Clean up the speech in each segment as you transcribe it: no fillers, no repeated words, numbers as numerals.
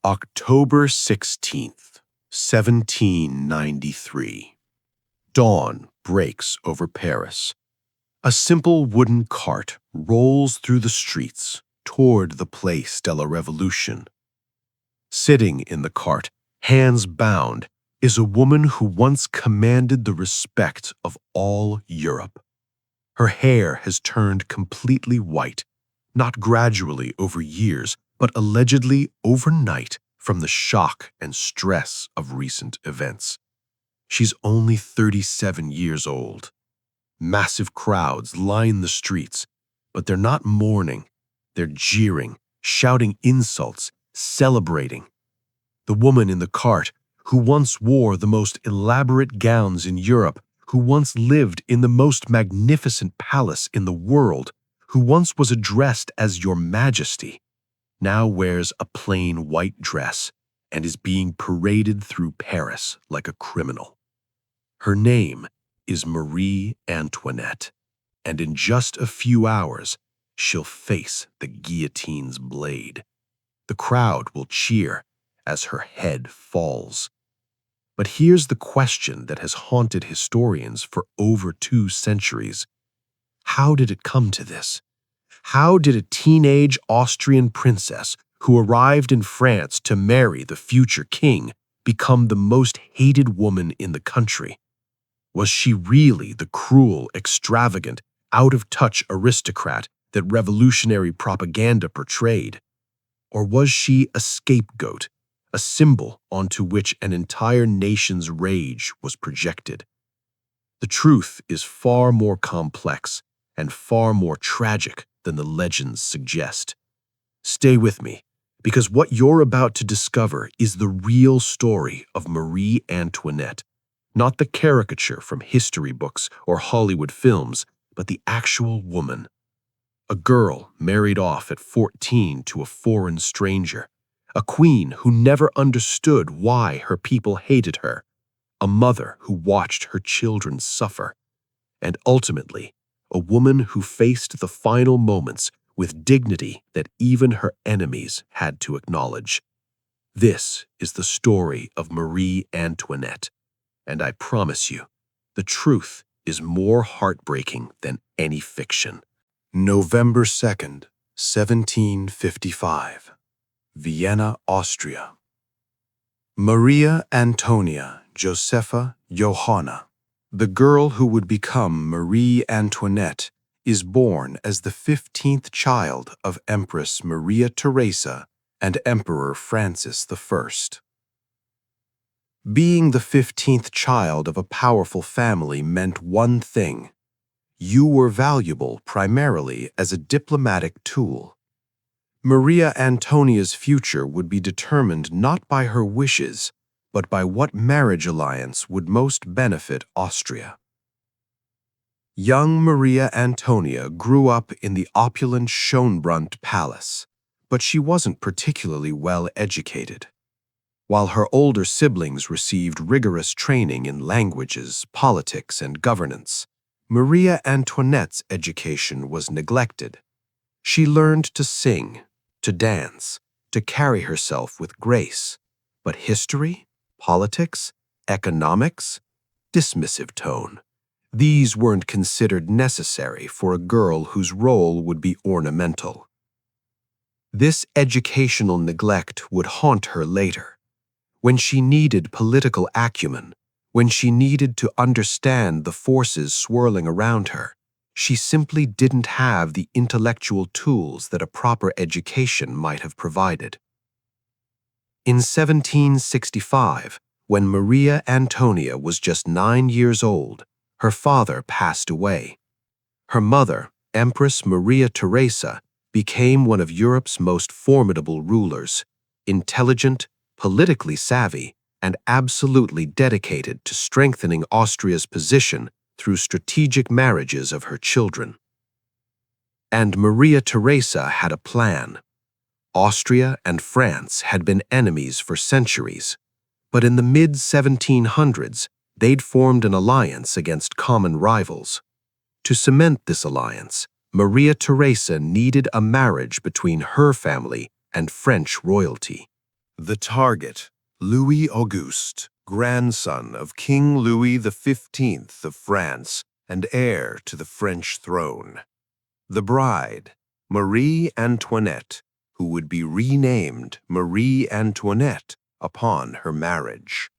October 16th, 1793. Dawn breaks over Paris. A simple wooden cart rolls through the streets toward the Place de la Révolution. Sitting in the cart, hands bound, is a woman who once commanded the respect of all Europe. Her hair has turned completely white, not gradually over years, but allegedly overnight from the shock and stress of recent events. She's only 37 years old. Massive crowds line the streets, but they're not mourning. They're jeering, shouting insults, celebrating. The woman in the cart, who once wore the most elaborate gowns in Europe, who once lived in the most magnificent palace in the world, who once was addressed as Your Majesty, now wears a plain white dress and is being paraded through Paris like a criminal. Her name is Marie Antoinette, and in just a few hours, she'll face the guillotine's blade. The crowd will cheer as her head falls. But here's the question that has haunted historians for over 2 centuries. How did it come to this? How did a teenage Austrian princess who arrived in France to marry the future king become the most hated woman in the country? Was she really the cruel, extravagant, out-of-touch aristocrat that revolutionary propaganda portrayed? Or was she a scapegoat, a symbol onto which an entire nation's rage was projected? The truth is far more complex and far more tragic than the legends suggest. Stay with me, because what you're about to discover is the real story of Marie Antoinette, not the caricature from history books or Hollywood films, but the actual woman. A girl married off at 14 to a foreign stranger, a queen who never understood why her people hated her, a mother who watched her children suffer, and ultimately, a woman who faced the final moments with dignity that even her enemies had to acknowledge. This is the story of Marie Antoinette, and I promise you, the truth is more heartbreaking than any fiction. November 2nd, 1755. Vienna, Austria. Maria Antonia Josepha Johanna, the girl who would become Marie Antoinette, is born as the 15th child of Empress Maria Theresa and Emperor Francis I. Being the 15th child of a powerful family meant one thing: you were valuable primarily as a diplomatic tool. Maria Antonia's future would be determined not by her wishes, but by what marriage alliance would most benefit Austria. Young Maria Antonia grew up in the opulent Schönbrunn Palace, but she wasn't particularly well educated. While her older siblings received rigorous training in languages, politics, and governance, Maria Antoinette's education was neglected. She learned to sing, to dance, to carry herself with grace, but history, politics, economics, dismissive tone. These weren't considered necessary for a girl whose role would be ornamental. This educational neglect would haunt her later. When she needed political acumen, when she needed to understand the forces swirling around her, she simply didn't have the intellectual tools that a proper education might have provided. In 1765, when Maria Antonia was just 9 years old, her father passed away. Her mother, Empress Maria Theresa, became one of Europe's most formidable rulers, intelligent, politically savvy, and absolutely dedicated to strengthening Austria's position through strategic marriages of her children. And Maria Theresa had a plan. Austria and France had been enemies for centuries, but in the mid-1700s, they'd formed an alliance against common rivals. To cement this alliance, Maria Theresa needed a marriage between her family and French royalty. The target, Louis Auguste, grandson of King Louis XV of France and heir to the French throne. The bride, Marie Antoinette, who would be renamed Marie Antoinette upon her marriage.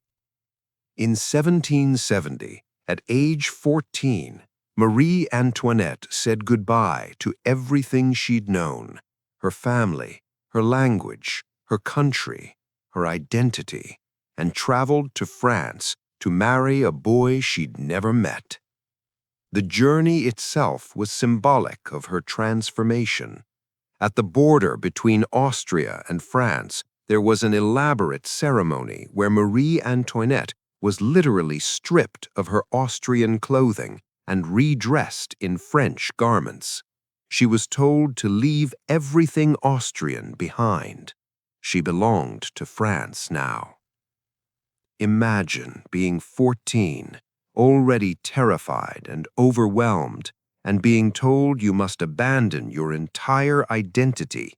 In 1770, at age 14, Marie Antoinette said goodbye to everything she'd known: her family, her language, her country, her identity, and traveled to France to marry a boy she'd never met. The journey itself was symbolic of her transformation. At the border between Austria and France, there was an elaborate ceremony where Marie Antoinette was literally stripped of her Austrian clothing and redressed in French garments. She was told to leave everything Austrian behind. She belonged to France now. Imagine being 14, already terrified and overwhelmed, and being told you must abandon your entire identity,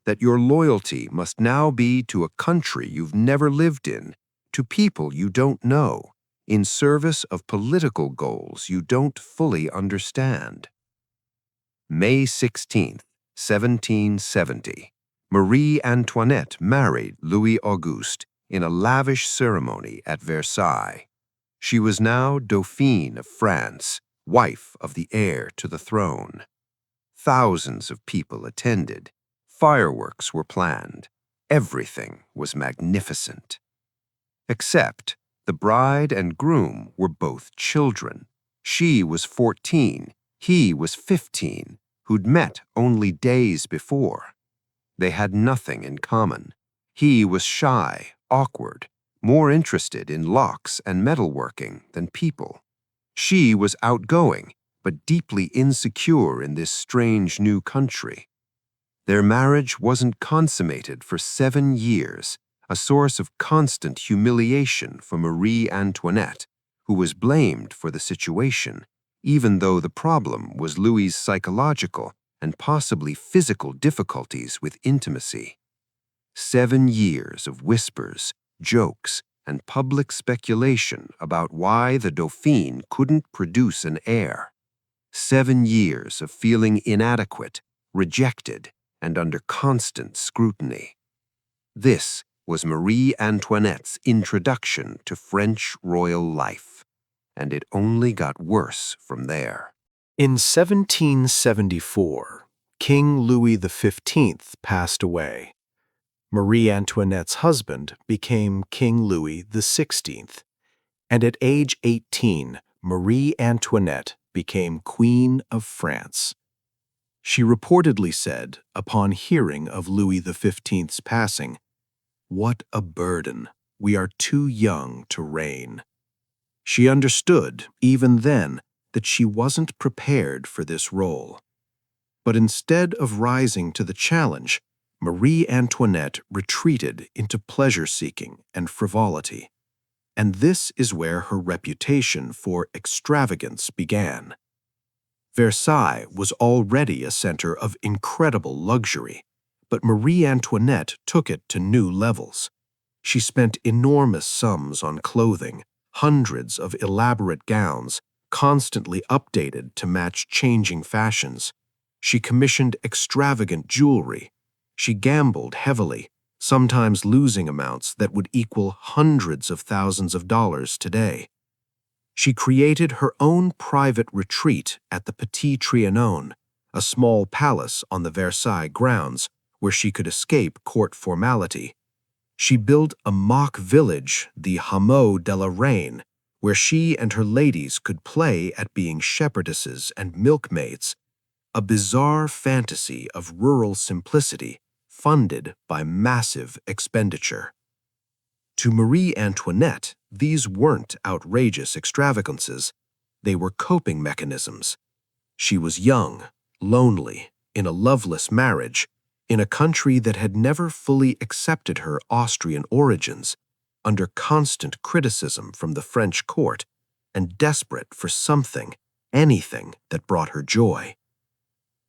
that your loyalty must now be to a country you've never lived in, to people you don't know, in service of political goals you don't fully understand. May 16, 1770, Marie Antoinette married Louis Auguste in a lavish ceremony at Versailles. She was now Dauphine of France, wife of the heir to the throne. Thousands of people attended. Fireworks were planned. Everything was magnificent. Except the bride and groom were both children. She was 14, he was 15, who'd met only days before. They had nothing in common. He was shy, awkward, more interested in locks and metalworking than people. She was outgoing, but deeply insecure in this strange new country. Their marriage wasn't consummated for 7 years, a source of constant humiliation for Marie Antoinette, who was blamed for the situation, even though the problem was Louis's psychological and possibly physical difficulties with intimacy. 7 years of whispers, jokes, and public speculation about why the Dauphine couldn't produce an heir. 7 years of feeling inadequate, rejected, and under constant scrutiny. This was Marie Antoinette's introduction to French royal life, and it only got worse from there. In 1774, King Louis XV passed away. Marie Antoinette's husband became King Louis XVI, and at age 18, Marie Antoinette became Queen of France. She reportedly said, upon hearing of Louis XV's passing, "What a burden! We are too young to reign." She understood, even then, that she wasn't prepared for this role. But instead of rising to the challenge, Marie Antoinette retreated into pleasure-seeking and frivolity. And this is where her reputation for extravagance began. Versailles was already a center of incredible luxury, but Marie Antoinette took it to new levels. She spent enormous sums on clothing, hundreds of elaborate gowns, constantly updated to match changing fashions. She commissioned extravagant jewelry. She gambled heavily, sometimes losing amounts that would equal hundreds of thousands of dollars today. She created her own private retreat at the Petit Trianon, a small palace on the Versailles grounds where she could escape court formality. She built a mock village, the Hameau de la Reine, where she and her ladies could play at being shepherdesses and milkmaids, a bizarre fantasy of rural simplicity funded by massive expenditure. To Marie Antoinette, these weren't outrageous extravagances. They were coping mechanisms. She was young, lonely, in a loveless marriage, in a country that had never fully accepted her Austrian origins, under constant criticism from the French court, and desperate for something, anything that brought her joy.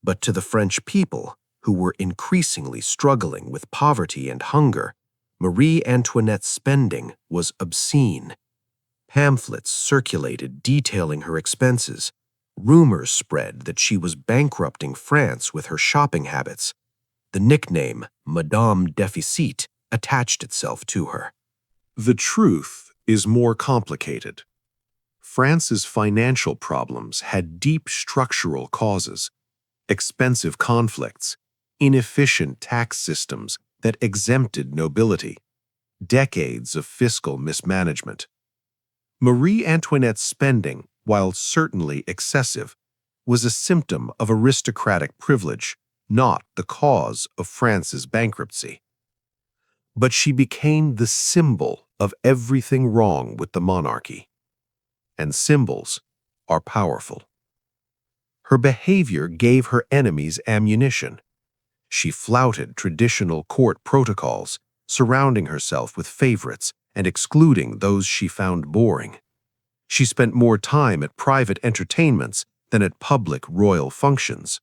But to the French people, who were increasingly struggling with poverty and hunger, Marie Antoinette's spending was obscene. Pamphlets circulated detailing her expenses. Rumors spread that she was bankrupting France with her shopping habits. The nickname Madame Deficit attached itself to her. The truth is more complicated. France's financial problems had deep structural causes: expensive conflicts, inefficient tax systems that exempted nobility, decades of fiscal mismanagement. Marie Antoinette's spending, while certainly excessive, was a symptom of aristocratic privilege, not the cause of France's bankruptcy. But she became the symbol of everything wrong with the monarchy. And symbols are powerful. Her behavior gave her enemies ammunition. She flouted traditional court protocols, surrounding herself with favorites and excluding those she found boring. She spent more time at private entertainments than at public royal functions.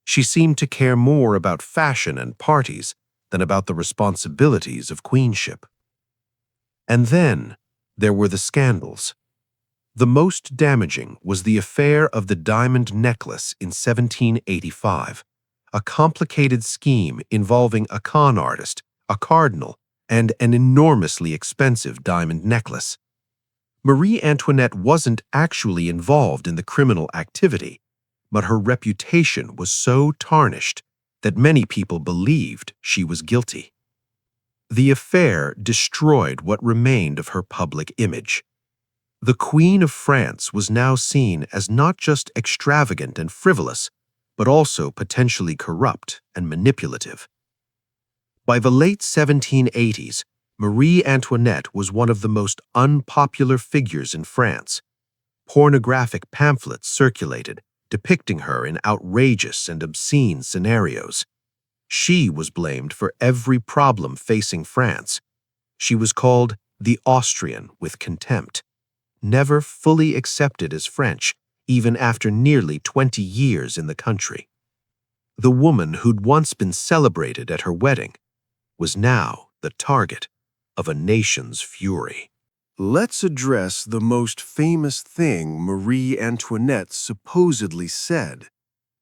She seemed to care more about fashion and parties than about the responsibilities of queenship. And then there were the scandals. The most damaging was the affair of the diamond necklace in 1785, a complicated scheme involving a con artist, a cardinal, and an enormously expensive diamond necklace. Marie Antoinette wasn't actually involved in the criminal activity, but her reputation was so tarnished that many people believed she was guilty. The affair destroyed what remained of her public image. The Queen of France was now seen as not just extravagant and frivolous, but also potentially corrupt and manipulative. By the late 1780s, Marie Antoinette was one of the most unpopular figures in France. Pornographic pamphlets circulated, depicting her in outrageous and obscene scenarios. She was blamed for every problem facing France. She was called the Austrian with contempt, never fully accepted as French, even after nearly 20 years in the country. The woman who'd once been celebrated at her wedding was now the target of a nation's fury. Let's address the most famous thing Marie Antoinette supposedly said,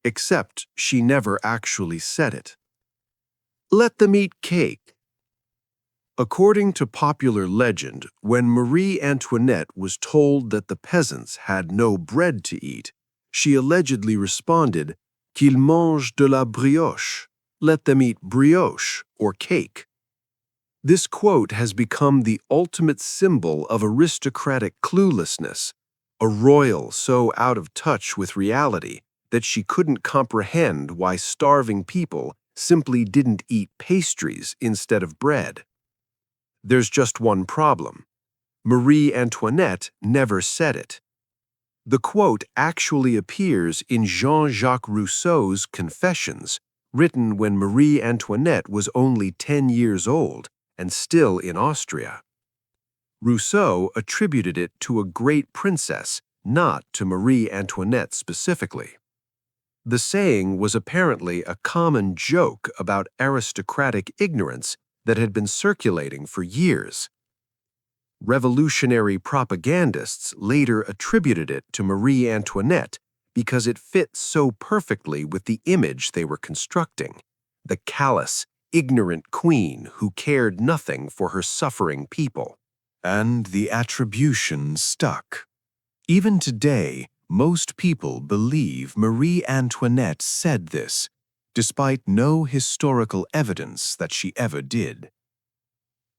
except she never actually said it. Let them eat cake. According to popular legend, when Marie Antoinette was told that the peasants had no bread to eat, she allegedly responded, "Qu'ils mangent de la brioche." Let them eat brioche, or cake. This quote has become the ultimate symbol of aristocratic cluelessness, a royal so out of touch with reality that she couldn't comprehend why starving people simply didn't eat pastries instead of bread. There's just one problem. Marie Antoinette never said it. The quote actually appears in Jean-Jacques Rousseau's Confessions, written when Marie Antoinette was only 10 years old and still in Austria. Rousseau attributed it to a great princess, not to Marie Antoinette specifically. The saying was apparently a common joke about aristocratic ignorance that had been circulating for years. Revolutionary propagandists later attributed it to Marie Antoinette because it fit so perfectly with the image they were constructing: the callous, ignorant queen who cared nothing for her suffering people. And the attribution stuck. Even today, most people believe Marie Antoinette said this, despite no historical evidence that she ever did.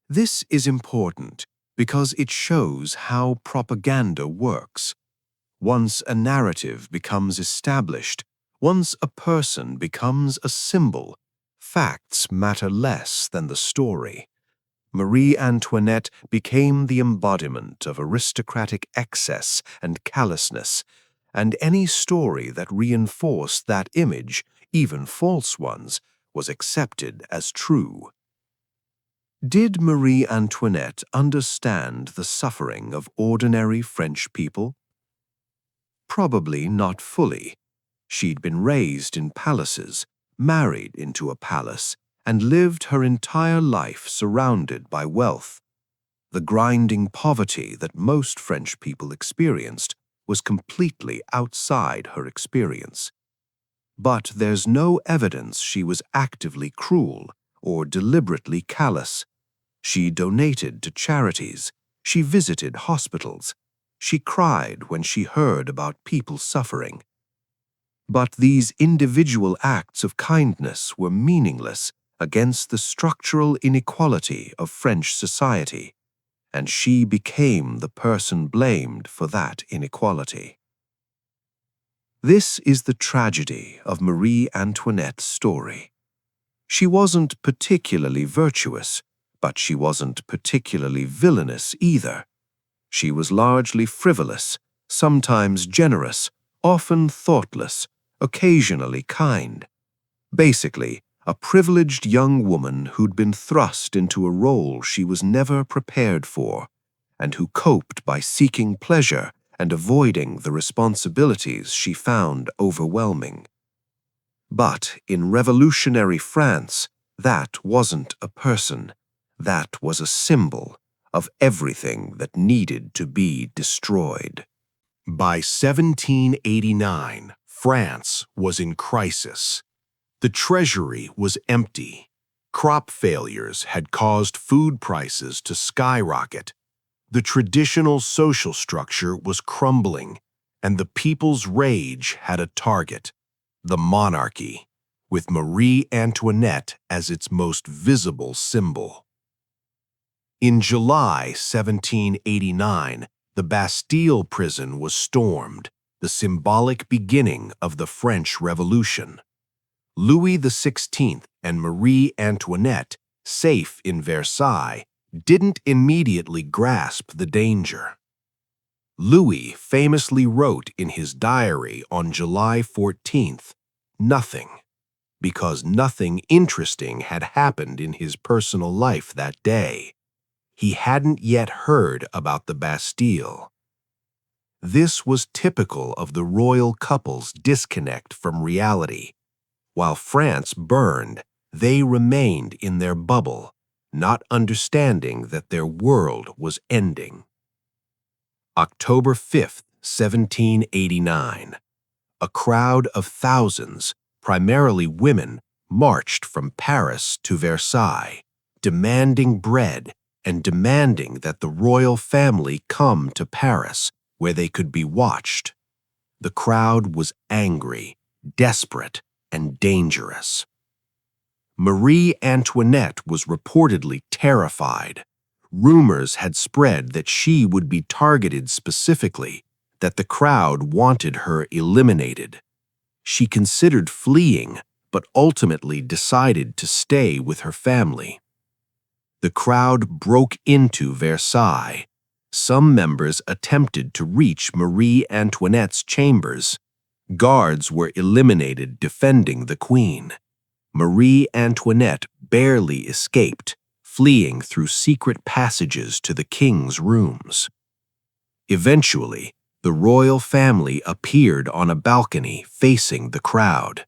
This is important because it shows how propaganda works. Once a narrative becomes established, once a person becomes a symbol, facts matter less than the story. Marie Antoinette became the embodiment of aristocratic excess and callousness, and any story that reinforced that image, even false ones, was accepted as true. Did Marie Antoinette understand the suffering of ordinary French people? Probably not fully. She'd been raised in palaces, married into a palace, and lived her entire life surrounded by wealth. The grinding poverty that most French people experienced was completely outside her experience. But there's no evidence she was actively cruel or deliberately callous. She donated to charities. She visited hospitals. She cried when she heard about people suffering. But these individual acts of kindness were meaningless against the structural inequality of French society, and she became the person blamed for that inequality. This is the tragedy of Marie Antoinette's story. She wasn't particularly virtuous, but she wasn't particularly villainous either. She was largely frivolous, sometimes generous, often thoughtless, occasionally kind. Basically, a privileged young woman who'd been thrust into a role she was never prepared for, and who coped by seeking pleasure and avoiding the responsibilities she found overwhelming. But in revolutionary France, that wasn't a person. That was a symbol of everything that needed to be destroyed. By 1789, France was in crisis. The treasury was empty. Crop failures had caused food prices to skyrocket. The traditional social structure was crumbling, and the people's rage had a target: the monarchy, with Marie Antoinette as its most visible symbol. In July 1789, the Bastille prison was stormed, the symbolic beginning of the French Revolution. Louis XVI and Marie Antoinette, safe in Versailles, didn't immediately grasp the danger. Louis famously wrote in his diary on July 14th, "Nothing," because nothing interesting had happened in his personal life that day. He hadn't yet heard about the Bastille. This was typical of the royal couple's disconnect from reality. While France burned, they remained in their bubble, not understanding that their world was ending. October 5th, 1789. A crowd of thousands, primarily women, marched from Paris to Versailles, demanding bread and demanding that the royal family come to Paris, where they could be watched. The crowd was angry, desperate, and dangerous. Marie Antoinette was reportedly terrified. Rumors had spread that she would be targeted specifically, that the crowd wanted her eliminated. She considered fleeing, but ultimately decided to stay with her family. The crowd broke into Versailles. Some members attempted to reach Marie Antoinette's chambers. Guards were eliminated defending the queen. Marie Antoinette barely escaped, fleeing through secret passages to the king's rooms. Eventually, the royal family appeared on a balcony facing the crowd.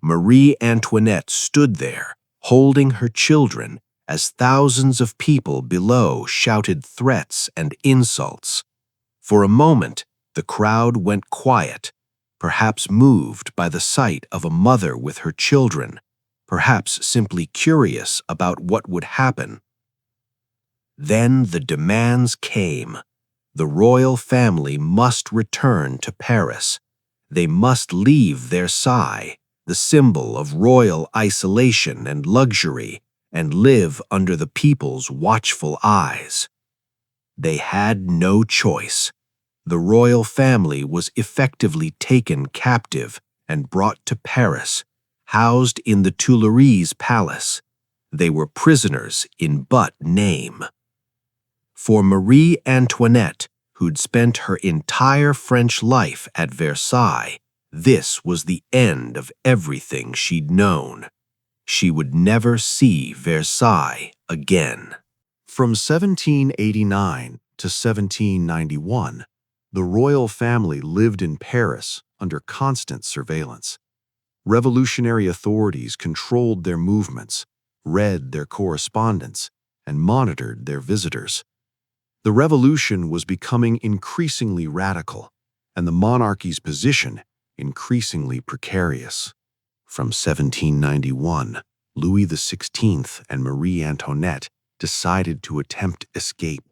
Marie Antoinette stood there, holding her children, as thousands of people below shouted threats and insults. For a moment, the crowd went quiet, perhaps moved by the sight of a mother with her children, perhaps simply curious about what would happen. Then the demands came. The royal family must return to Paris. They must leave Versailles, the symbol of royal isolation and luxury, and live under the people's watchful eyes. They had no choice. The royal family was effectively taken captive and brought to Paris, housed in the Tuileries Palace. They were prisoners in but name. For Marie Antoinette, who'd spent her entire French life at Versailles, this was the end of everything she'd known. She would never see Versailles again. From 1789 to 1791, the royal family lived in Paris under constant surveillance. Revolutionary authorities controlled their movements. read their correspondence, and monitored their visitors. The revolution was becoming increasingly radical, and the monarchy's position increasingly precarious. From 1791, Louis XVI and Marie Antoinette decided to attempt escape.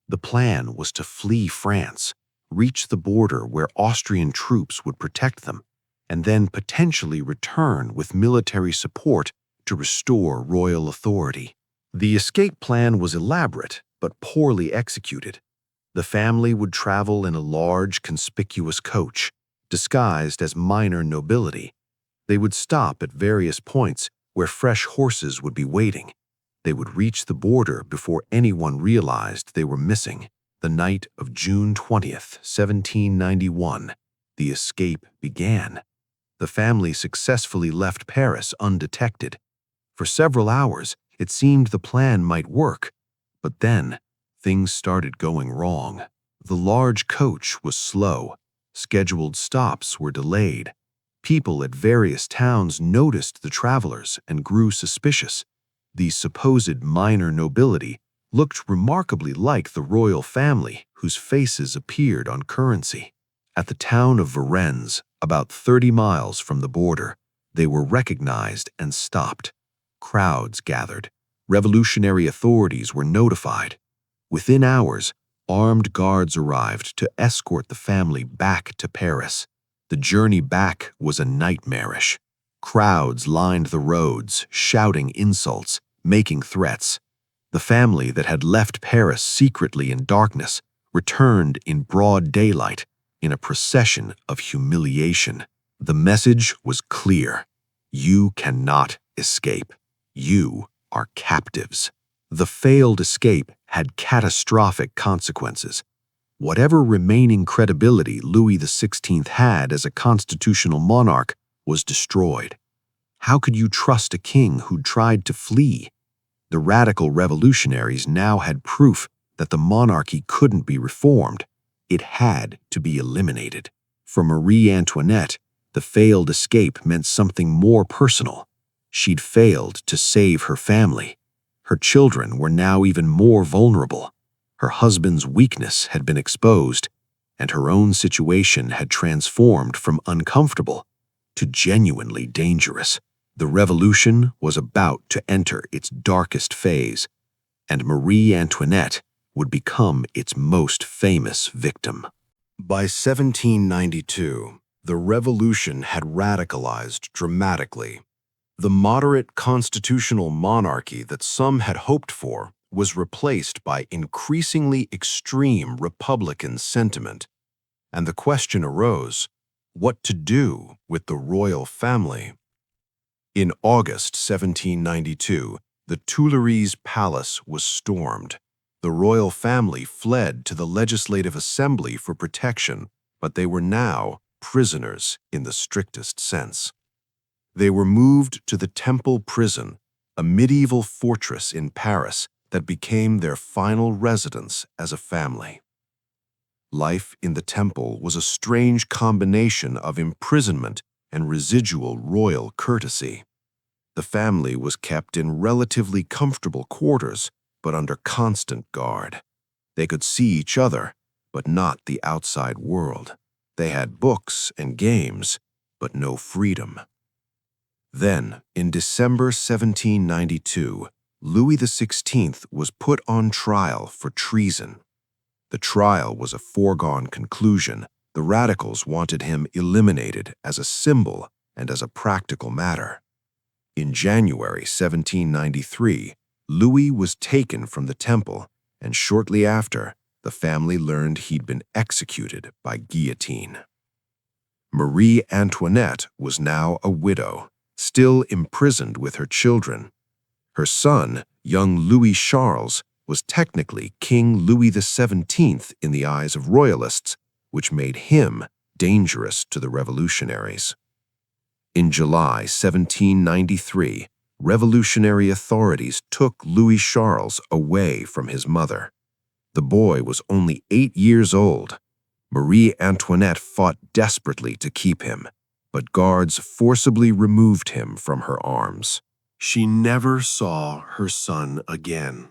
The plan was to flee France, reach the border where Austrian troops would protect them, and then potentially return with military support to restore royal authority. The escape plan was elaborate but poorly executed. The family would travel in a large, conspicuous coach, disguised as minor nobility. They would stop at various points where fresh horses would be waiting. They would reach the border before anyone realized they were missing. The night of June 20th, 1791, the escape began. The family successfully left Paris undetected. For several hours, it seemed the plan might work, but then things started going wrong. The large coach was slow. Scheduled stops were delayed. People at various towns noticed the travelers and grew suspicious. The supposed minor nobility looked remarkably like the royal family whose faces appeared on currency. At the town of Varennes, about 30 miles from the border, they were recognized and stopped. Crowds gathered. Revolutionary authorities were notified. Within hours, armed guards arrived to escort the family back to Paris. The journey back was a nightmarish. Crowds lined the roads, shouting insults, making threats. The family that had left Paris secretly in darkness returned in broad daylight in a procession of humiliation. The message was clear. You cannot escape. You are captives. The failed escape had catastrophic consequences. Whatever remaining credibility Louis XVI had as a constitutional monarch was destroyed. How could you trust a king who'd tried to flee? The radical revolutionaries now had proof that the monarchy couldn't be reformed. It had to be eliminated. For Marie Antoinette, the failed escape meant something more personal. She'd failed to save her family. Her children were now even more vulnerable. Her husband's weakness had been exposed, and her own situation had transformed from uncomfortable to genuinely dangerous. The revolution was about to enter its darkest phase, and Marie Antoinette would become its most famous victim. By 1792, the revolution had radicalized dramatically. The moderate constitutional monarchy that some had hoped for was replaced by increasingly extreme Republican sentiment, and the question arose, what to do with the royal family? In August 1792, the Tuileries Palace was stormed. The royal family fled to the Legislative Assembly for protection, but they were now prisoners in the strictest sense. They were moved to the Temple prison, a medieval fortress in Paris that became their final residence as a family. Life in the Temple was a strange combination of imprisonment and residual royal courtesy. The family was kept in relatively comfortable quarters, but under constant guard. They could see each other, but not the outside world. They had books and games, but no freedom. Then, in December 1792, Louis XVI was put on trial for treason. The trial was a foregone conclusion. The radicals wanted him eliminated as a symbol and as a practical matter. In January 1793, Louis was taken from the Temple, and shortly after, the family learned he'd been executed by guillotine. Marie Antoinette was now a widow, still imprisoned with her children. Her son, young Louis Charles, was technically King Louis XVII in the eyes of royalists, which made him dangerous to the revolutionaries. In July 1793, revolutionary authorities took Louis Charles away from his mother. The boy was only 8 years old. Marie Antoinette fought desperately to keep him, but guards forcibly removed him from her arms. She never saw her son again.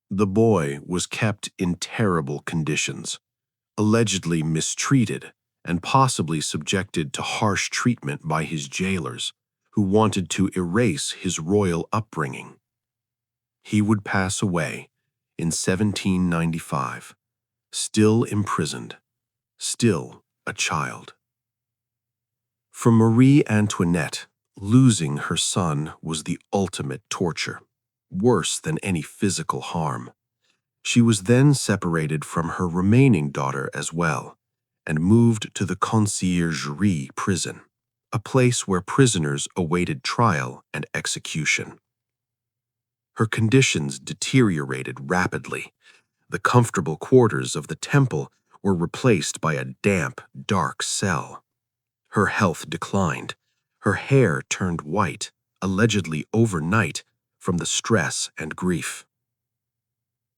The boy was kept in terrible conditions, allegedly mistreated and possibly subjected to harsh treatment by his jailers, who wanted to erase his royal upbringing. He would pass away in 1795, still imprisoned, still a child. For Marie Antoinette, losing her son was the ultimate torture, worse than any physical harm. She was then separated from her remaining daughter as well, and moved to the Conciergerie prison, a place where prisoners awaited trial and execution. Her conditions deteriorated rapidly. The comfortable quarters of the temple were replaced by a damp, dark cell. Her health declined. Her hair turned white, allegedly overnight, from the stress and grief.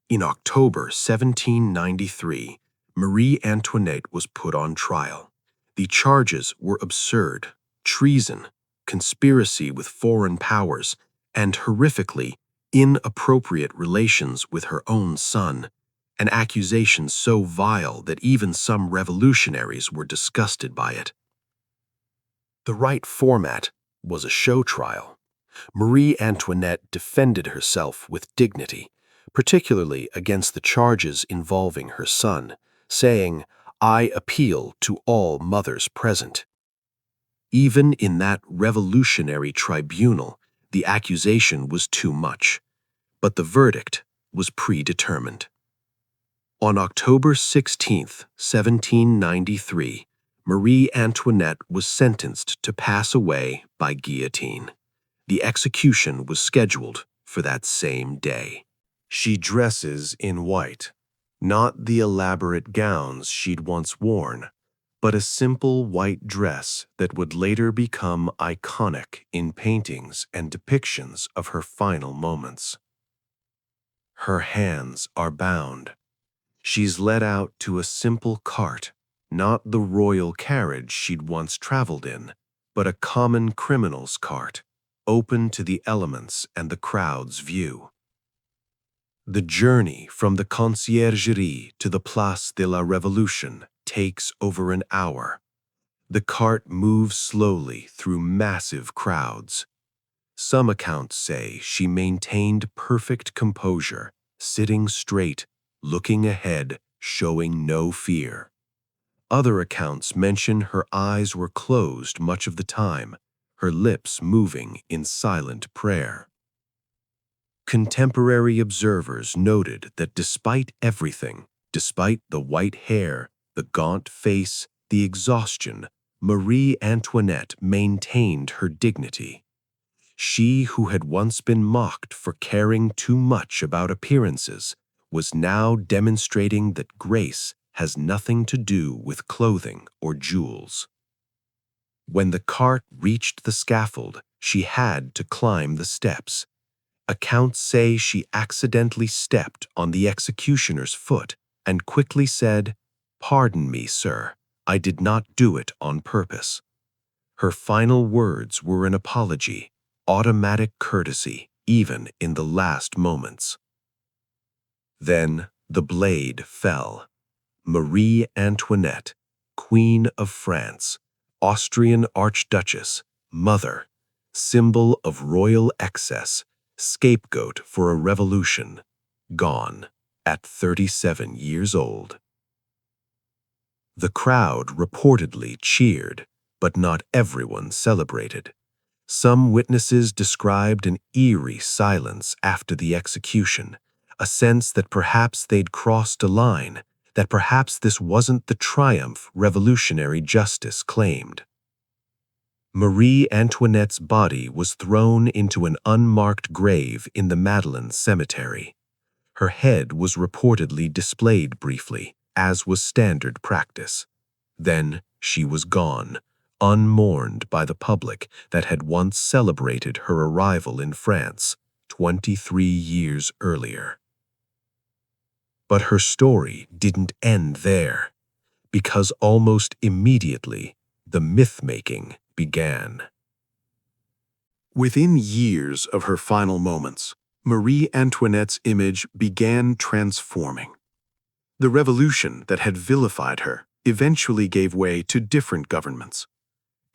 In October 1793, Marie Antoinette was put on trial. The charges were absurd: treason, conspiracy with foreign powers, and horrifically inappropriate relations with her own son, an accusation so vile that even some revolutionaries were disgusted by it. The right format was a show trial. Marie Antoinette defended herself with dignity, particularly against the charges involving her son, saying, "I appeal to all mothers present." Even in that revolutionary tribunal, the accusation was too much, but the verdict was predetermined. On October 16, 1793, Marie Antoinette was sentenced to pass away by guillotine. The execution was scheduled for that same day. She dresses in white, not the elaborate gowns she'd once worn, but a simple white dress that would later become iconic in paintings and depictions of her final moments. Her hands are bound. She's led out to a simple cart, not the royal carriage she'd once traveled in, but a common criminal's cart, open to the elements and the crowd's view. The journey from the Conciergerie to the Place de la Révolution takes over an hour. The cart moves slowly through massive crowds. Some accounts say she maintained perfect composure, sitting straight, looking ahead, showing no fear. Other accounts mention her eyes were closed much of the time, her lips moving in silent prayer. Contemporary observers noted that despite everything, despite the white hair, the gaunt face, the exhaustion, Marie Antoinette maintained her dignity. She who had once been mocked for caring too much about appearances was now demonstrating that grace has nothing to do with clothing or jewels. When the cart reached the scaffold, she had to climb the steps. Accounts say she accidentally stepped on the executioner's foot and quickly said, "Pardon me, sir, I did not do it on purpose." Her final words were an apology, automatic courtesy, even in the last moments. Then the blade fell. Marie Antoinette, Queen of France, Austrian Archduchess, mother, symbol of royal excess, scapegoat for a revolution, gone at 37 years old. The crowd reportedly cheered, but not everyone celebrated. Some witnesses described an eerie silence after the execution, a sense that perhaps they'd crossed a line, that perhaps this wasn't the triumph revolutionary justice claimed. Marie Antoinette's body was thrown into an unmarked grave in the Madeleine Cemetery. Her head was reportedly displayed briefly, as was standard practice. Then she was gone, unmourned by the public that had once celebrated her arrival in France 23 years earlier. But her story didn't end there, because almost immediately the myth-making began. Within years of her final moments, Marie Antoinette's image began transforming. The revolution that had vilified her eventually gave way to different governments.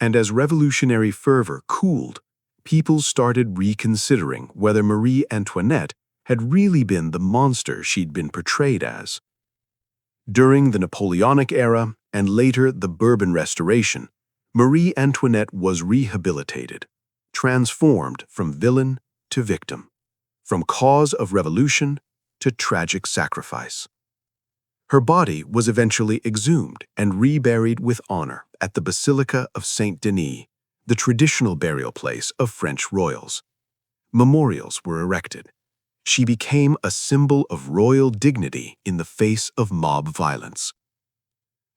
And as revolutionary fervor cooled, people started reconsidering whether Marie Antoinette had really been the monster she'd been portrayed as. During the Napoleonic era and later the Bourbon Restoration, Marie Antoinette was rehabilitated, transformed from villain to victim, from cause of revolution to tragic sacrifice. Her body was eventually exhumed and reburied with honor at the Basilica of Saint-Denis, the traditional burial place of French royals. Memorials were erected. She became a symbol of royal dignity in the face of mob violence.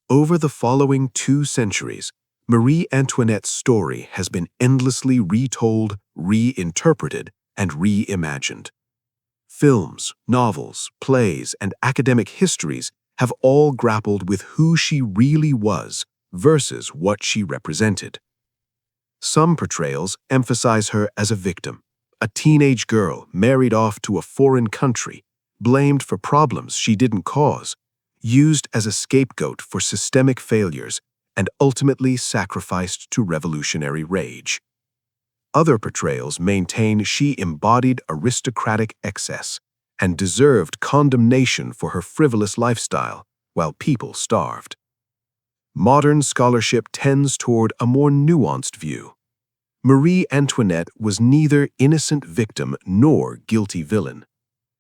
Over the following 2 centuries, Marie Antoinette's story has been endlessly retold, reinterpreted, and reimagined. Films, novels, plays, and academic histories have all grappled with who she really was versus what she represented. Some portrayals emphasize her as a victim, a teenage girl married off to a foreign country, blamed for problems she didn't cause, used as a scapegoat for systemic failures, and ultimately sacrificed to revolutionary rage. Other portrayals maintain she embodied aristocratic excess and deserved condemnation for her frivolous lifestyle while people starved. Modern scholarship tends toward a more nuanced view. Marie Antoinette was neither innocent victim nor guilty villain.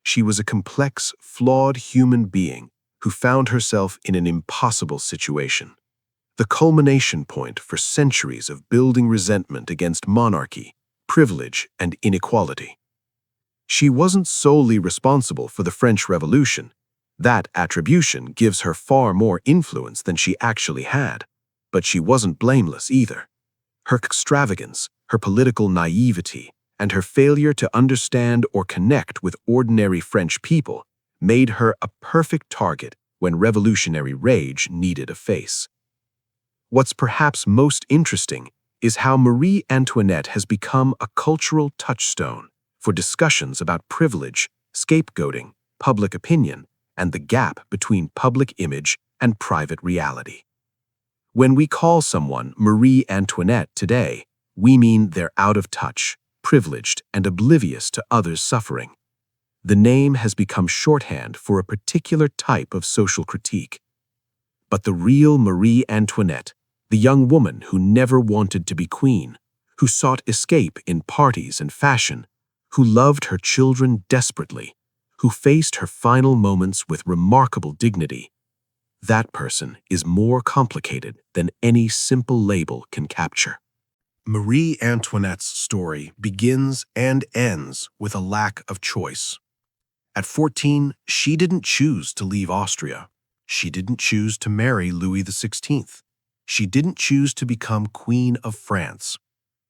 She was a complex, flawed human being who found herself in an impossible situation, the culmination point for centuries of building resentment against monarchy, privilege, and inequality. She wasn't solely responsible for the French Revolution. That attribution gives her far more influence than she actually had, but she wasn't blameless either. Her extravagance, her political naivety, and her failure to understand or connect with ordinary French people made her a perfect target when revolutionary rage needed a face. What's perhaps most interesting is how Marie Antoinette has become a cultural touchstone for discussions about privilege, scapegoating, public opinion, and the gap between public image and private reality. When we call someone Marie Antoinette today, we mean they're out of touch, privileged, and oblivious to others' suffering. The name has become shorthand for a particular type of social critique. But the real Marie Antoinette, the young woman who never wanted to be queen, who sought escape in parties and fashion, who loved her children desperately, who faced her final moments with remarkable dignity, that person is more complicated than any simple label can capture. Marie Antoinette's story begins and ends with a lack of choice. At 14, she didn't choose to leave Austria. She didn't choose to marry Louis XVI. She didn't choose to become Queen of France.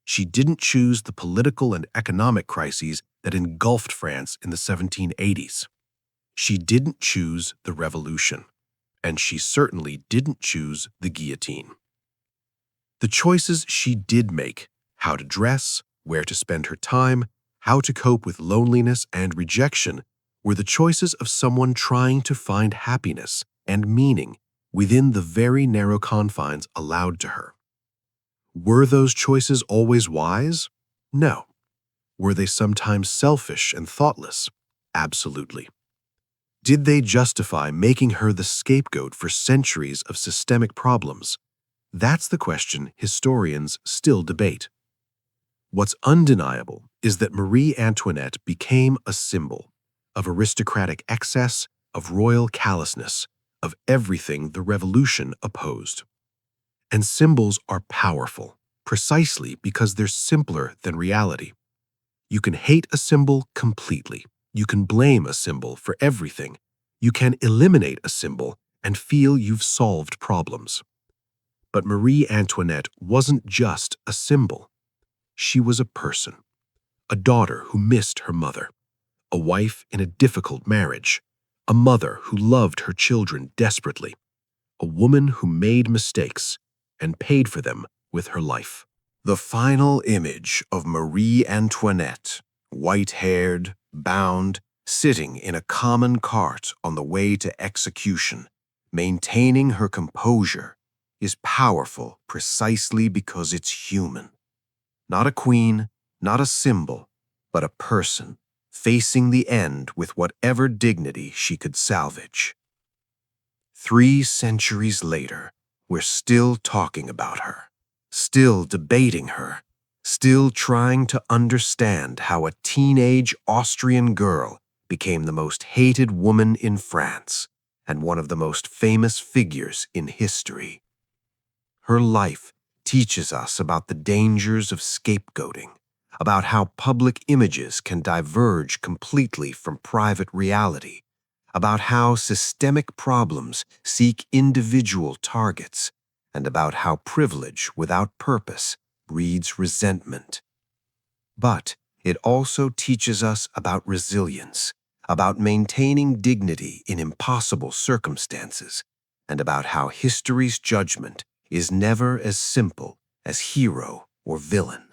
She didn't choose the political and economic crises that engulfed France in the 1780s. She didn't choose the revolution. And she certainly didn't choose the guillotine. The choices she did make, how to dress, where to spend her time, how to cope with loneliness and rejection, were the choices of someone trying to find happiness and meaning within the very narrow confines allowed to her. Were those choices always wise? No. Were they sometimes selfish and thoughtless? Absolutely. Did they justify making her the scapegoat for centuries of systemic problems? That's the question historians still debate. What's undeniable is that Marie Antoinette became a symbol of aristocratic excess, of royal callousness, of everything the revolution opposed. And symbols are powerful, precisely because they're simpler than reality. You can hate a symbol completely. You can blame a symbol for everything. You can eliminate a symbol and feel you've solved problems. But Marie Antoinette wasn't just a symbol. She was a person, a daughter who missed her mother, a wife in a difficult marriage, a mother who loved her children desperately, a woman who made mistakes and paid for them with her life. The final image of Marie Antoinette, white-haired, bound, sitting in a common cart on the way to execution, maintaining her composure, is powerful precisely because it's human. Not a queen, not a symbol, but a person, facing the end with whatever dignity she could salvage. 3 centuries later, we're still talking about her, still debating her, still trying to understand how a teenage Austrian girl became the most hated woman in France and one of the most famous figures in history. Her life teaches us about the dangers of scapegoating, about how public images can diverge completely from private reality, about how systemic problems seek individual targets, and about how privilege without purpose breeds resentment. But it also teaches us about resilience, about maintaining dignity in impossible circumstances, and about how history's judgment is never as simple as hero or villain.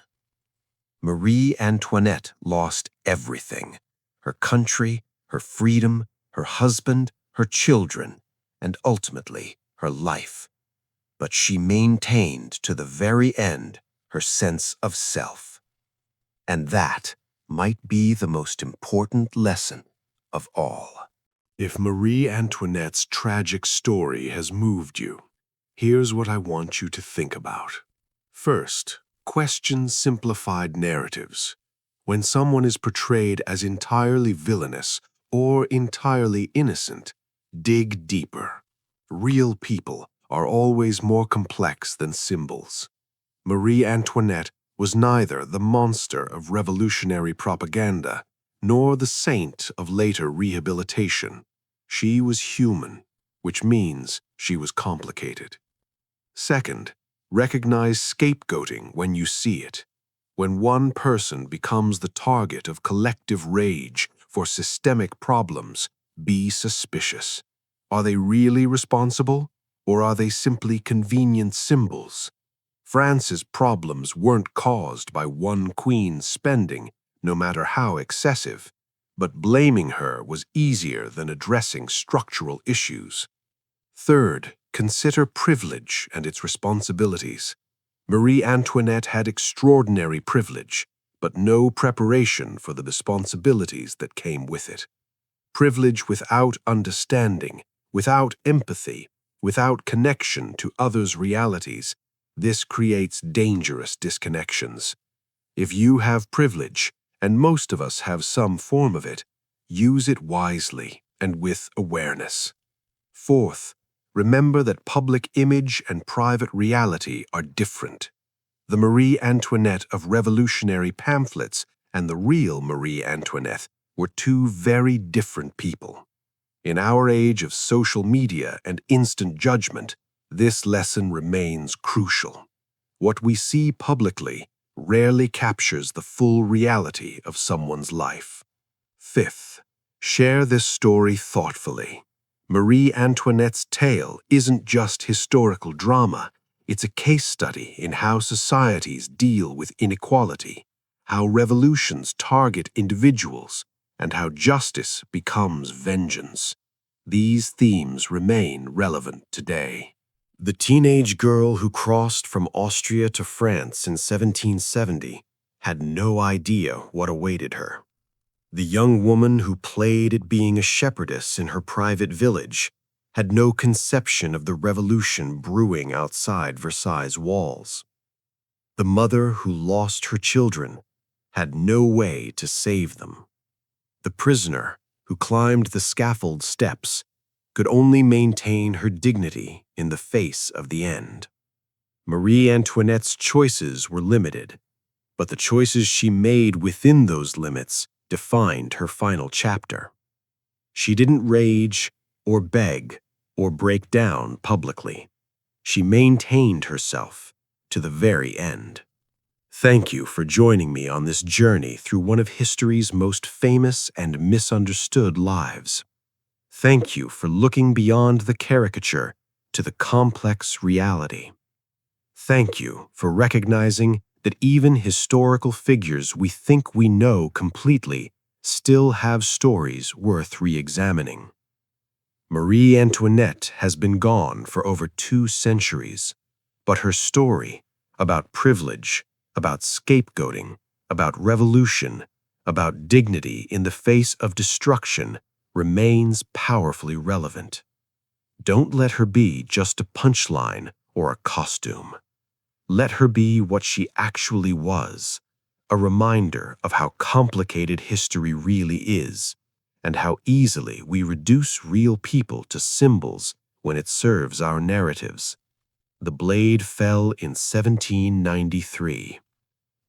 Marie Antoinette lost everything: her country, her freedom, her husband, her children, and ultimately her life. But she maintained to the very end her sense of self. And that might be the most important lesson of all. If Marie Antoinette's tragic story has moved you, here's what I want you to think about. First, question simplified narratives. When someone is portrayed as entirely villainous or entirely innocent, dig deeper. Real people are always more complex than symbols. Marie Antoinette was neither the monster of revolutionary propaganda nor the saint of later rehabilitation. She was human, which means she was complicated. Second, recognize scapegoating when you see it. When one person becomes the target of collective rage for systemic problems, be suspicious. Are they really responsible, or are they simply convenient symbols? France's problems weren't caused by one queen's spending, no matter how excessive, but blaming her was easier than addressing structural issues. Third, consider privilege and its responsibilities. Marie Antoinette had extraordinary privilege, but no preparation for the responsibilities that came with it. Privilege without understanding, without empathy, without connection to others' realities, this creates dangerous disconnections. If you have privilege, and most of us have some form of it, use it wisely and with awareness. Fourth, remember that public image and private reality are different. The Marie Antoinette of revolutionary pamphlets and the real Marie Antoinette were two very different people. In our age of social media and instant judgment, this lesson remains crucial. What we see publicly rarely captures the full reality of someone's life. Fifth, share this story thoughtfully. Marie Antoinette's tale isn't just historical drama, it's a case study in how societies deal with inequality, how revolutions target individuals, and how justice becomes vengeance. These themes remain relevant today. The teenage girl who crossed from Austria to France in 1770 had no idea what awaited her. The young woman who played at being a shepherdess in her private village had no conception of the revolution brewing outside Versailles' walls. The mother who lost her children had no way to save them. The prisoner who climbed the scaffold steps could only maintain her dignity in the face of the end. Marie Antoinette's choices were limited, but the choices she made within those limits defined her final chapter. She didn't rage or beg or break down publicly. She maintained herself to the very end. Thank you for joining me on this journey through one of history's most famous and misunderstood lives. Thank you for looking beyond the caricature to the complex reality. Thank you for recognizing that even historical figures we think we know completely still have stories worth re-examining. Marie Antoinette has been gone for over 2 centuries, but her story about privilege, about scapegoating, about revolution, about dignity in the face of destruction remains powerfully relevant. Don't let her be just a punchline or a costume. Let her be what she actually was, a reminder of how complicated history really is, and how easily we reduce real people to symbols when it serves our narratives. The blade fell in 1793,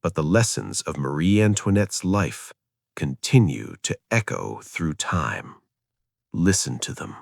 but the lessons of Marie Antoinette's life continue to echo through time. Listen to them.